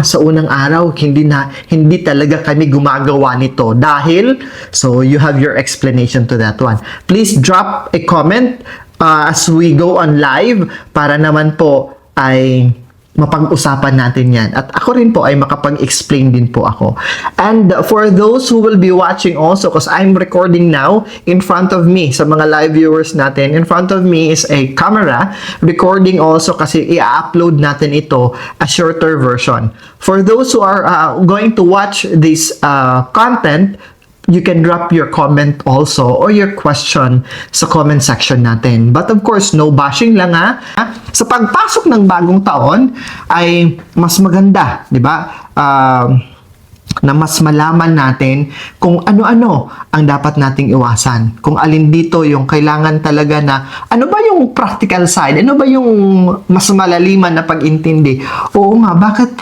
sa unang araw, hindi talaga kami gumagawa nito dahil, so you have your explanation to that one. Please drop a comment as we go on live para naman po ay mapag-usapan natin yan. At ako rin po ay makapag-explain din po ako. And for those who will be watching also, because I'm recording now in front of me, sa mga live viewers natin, in front of me is a camera, recording also kasi i-upload natin ito a shorter version. For those who are going to watch this content, you can drop your comment also or your question sa comment section natin. But of course, no bashing lang ha. Sa pagpasok ng bagong taon ay mas maganda, di ba? Na mas malaman natin kung ano-ano ang dapat nating iwasan. Kung alin dito yung kailangan talaga na, ano ba yung practical side? Ano ba yung mas malaliman na pag-intindi? Oo nga, bakit